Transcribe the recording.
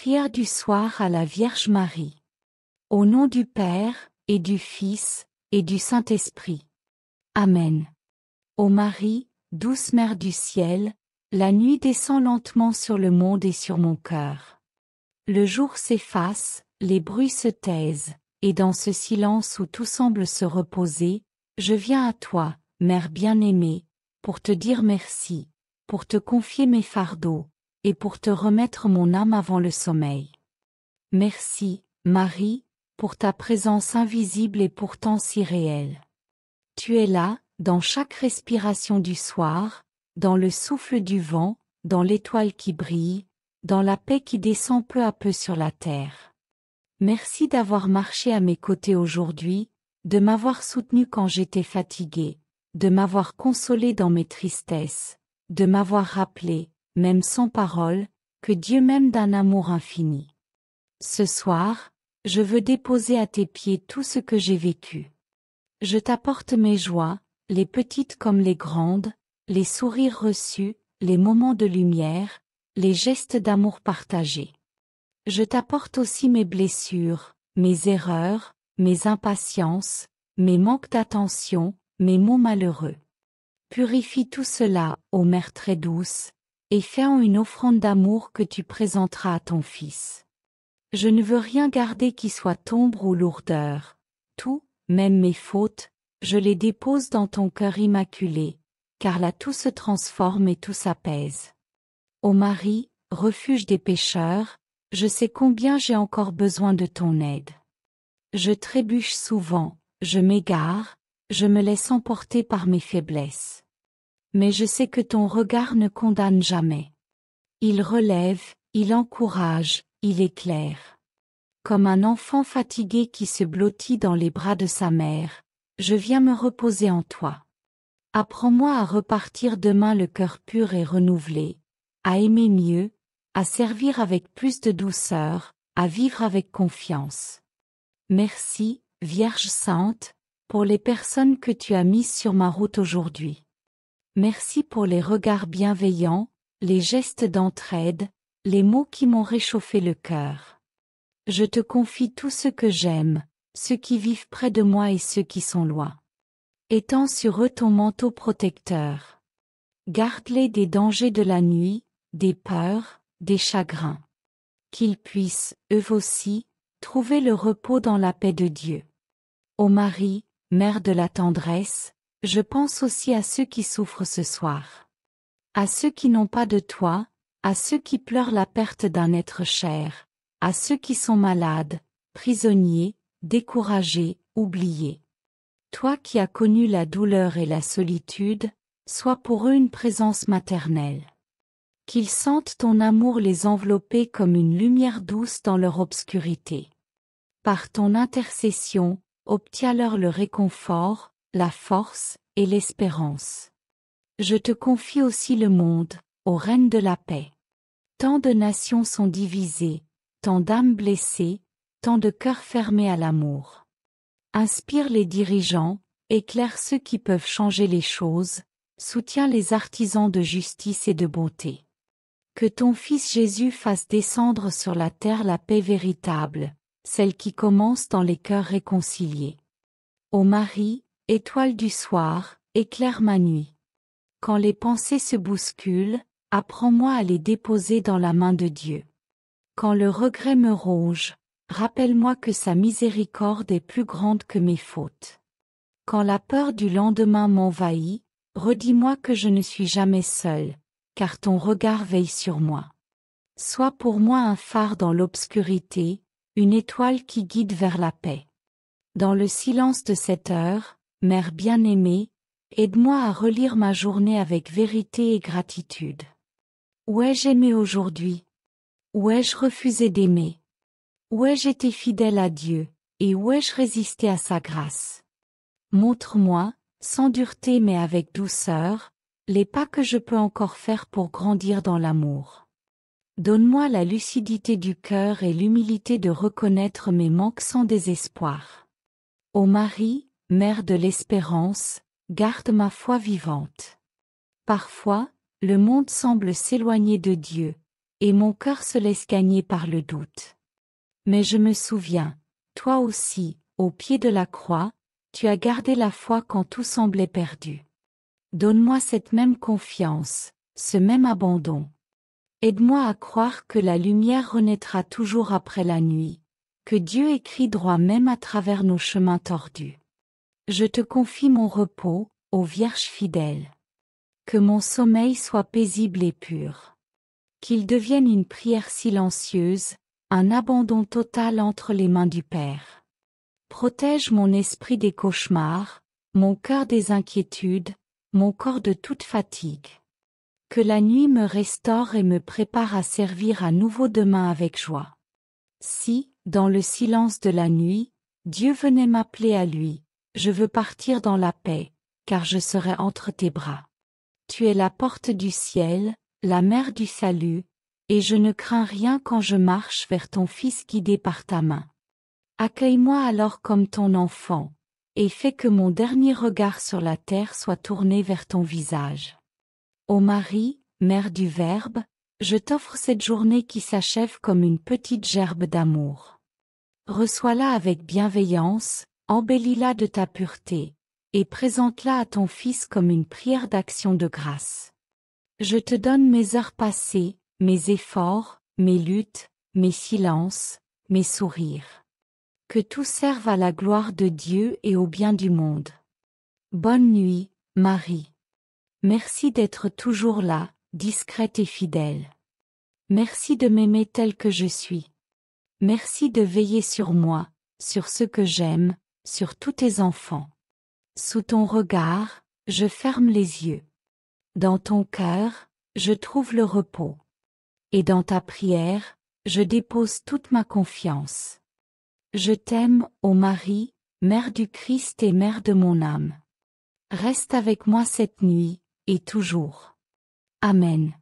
Prière du soir à la Vierge Marie. Au nom du Père, et du Fils, et du Saint-Esprit. Amen. Ô Marie, douce Mère du ciel, la nuit descend lentement sur le monde et sur mon cœur. Le jour s'efface, les bruits se taisent, et dans ce silence où tout semble se reposer, je viens à toi, Mère bien-aimée, pour te dire merci, pour te confier mes fardeaux, et pour te remettre mon âme avant le sommeil. Merci, Marie, pour ta présence invisible et pourtant si réelle. Tu es là, dans chaque respiration du soir, dans le souffle du vent, dans l'étoile qui brille, dans la paix qui descend peu à peu sur la terre. Merci d'avoir marché à mes côtés aujourd'hui, de m'avoir soutenu quand j'étais fatiguée, de m'avoir consolée dans mes tristesses, de m'avoir rappelé, même sans parole, que Dieu m'aime d'un amour infini. Ce soir, je veux déposer à tes pieds tout ce que j'ai vécu. Je t'apporte mes joies, les petites comme les grandes, les sourires reçus, les moments de lumière, les gestes d'amour partagés. Je t'apporte aussi mes blessures, mes erreurs, mes impatiences, mes manques d'attention, mes mots malheureux. Purifie tout cela, ô Mère très douce, et fais-en une offrande d'amour que tu présenteras à ton Fils. Je ne veux rien garder qui soit ombre ou lourdeur. Tout, même mes fautes, je les dépose dans ton cœur immaculé, car là tout se transforme et tout s'apaise. Ô Marie, refuge des pécheurs, je sais combien j'ai encore besoin de ton aide. Je trébuche souvent, je m'égare, je me laisse emporter par mes faiblesses. Mais je sais que ton regard ne condamne jamais. Il relève, il encourage, il éclaire. Comme un enfant fatigué qui se blottit dans les bras de sa mère, je viens me reposer en toi. Apprends-moi à repartir demain le cœur pur et renouvelé, à aimer mieux, à servir avec plus de douceur, à vivre avec confiance. Merci, Vierge Sainte, pour les personnes que tu as mises sur ma route aujourd'hui. Merci pour les regards bienveillants, les gestes d'entraide, les mots qui m'ont réchauffé le cœur. Je te confie tout ce que j'aime, ceux qui vivent près de moi et ceux qui sont loin. Étends sur eux ton manteau protecteur. Garde-les des dangers de la nuit, des peurs, des chagrins. Qu'ils puissent, eux aussi, trouver le repos dans la paix de Dieu. Ô Marie, Mère de la tendresse, je pense aussi à ceux qui souffrent ce soir. À ceux qui n'ont pas de toi, à ceux qui pleurent la perte d'un être cher, à ceux qui sont malades, prisonniers, découragés, oubliés. Toi qui as connu la douleur et la solitude, sois pour eux une présence maternelle. Qu'ils sentent ton amour les envelopper comme une lumière douce dans leur obscurité. Par ton intercession, obtiens-leur le réconfort, la force et l'espérance. Je te confie aussi le monde, ô Reine de la paix. Tant de nations sont divisées, tant d'âmes blessées, tant de cœurs fermés à l'amour. Inspire les dirigeants, éclaire ceux qui peuvent changer les choses, soutiens les artisans de justice et de bonté. Que ton Fils Jésus fasse descendre sur la terre la paix véritable, celle qui commence dans les cœurs réconciliés. Ô Marie, étoile du soir, éclaire ma nuit. Quand les pensées se bousculent, apprends-moi à les déposer dans la main de Dieu. Quand le regret me ronge, rappelle-moi que sa miséricorde est plus grande que mes fautes. Quand la peur du lendemain m'envahit, redis-moi que je ne suis jamais seule, car ton regard veille sur moi. Sois pour moi un phare dans l'obscurité, une étoile qui guide vers la paix. Dans le silence de cette heure, Mère bien-aimée, aide-moi à relire ma journée avec vérité et gratitude. Où ai-je aimé aujourd'hui? Où ai-je refusé d'aimer? Où ai-je été fidèle à Dieu, et où ai-je résisté à sa grâce? Montre-moi, sans dureté mais avec douceur, les pas que je peux encore faire pour grandir dans l'amour. Donne-moi la lucidité du cœur et l'humilité de reconnaître mes manques sans désespoir. Ô Marie, Mère de l'espérance, garde ma foi vivante. Parfois, le monde semble s'éloigner de Dieu, et mon cœur se laisse gagner par le doute. Mais je me souviens, toi aussi, au pied de la croix, tu as gardé la foi quand tout semblait perdu. Donne-moi cette même confiance, ce même abandon. Aide-moi à croire que la lumière renaîtra toujours après la nuit, que Dieu écrit droit même à travers nos chemins tordus. Je te confie mon repos, ô Vierge fidèle. Que mon sommeil soit paisible et pur. Qu'il devienne une prière silencieuse, un abandon total entre les mains du Père. Protège mon esprit des cauchemars, mon cœur des inquiétudes, mon corps de toute fatigue. Que la nuit me restaure et me prépare à servir à nouveau demain avec joie. Si, dans le silence de la nuit, Dieu venait m'appeler à lui, je veux partir dans la paix, car je serai entre tes bras. Tu es la porte du ciel, la mer du salut, et je ne crains rien quand je marche vers ton Fils guidé par ta main. Accueille-moi alors comme ton enfant, et fais que mon dernier regard sur la terre soit tourné vers ton visage. Ô Marie, Mère du Verbe, je t'offre cette journée qui s'achève comme une petite gerbe d'amour. Reçois-la avec bienveillance, embellis-la de ta pureté, et présente-la à ton Fils comme une prière d'action de grâce. Je te donne mes heures passées, mes efforts, mes luttes, mes silences, mes sourires. Que tout serve à la gloire de Dieu et au bien du monde. Bonne nuit, Marie. Merci d'être toujours là, discrète et fidèle. Merci de m'aimer tel que je suis. Merci de veiller sur moi, sur ceux que j'aime, sur tous tes enfants. Sous ton regard, je ferme les yeux. Dans ton cœur, je trouve le repos. Et dans ta prière, je dépose toute ma confiance. Je t'aime, ô Marie, Mère du Christ et Mère de mon âme. Reste avec moi cette nuit, et toujours. Amen.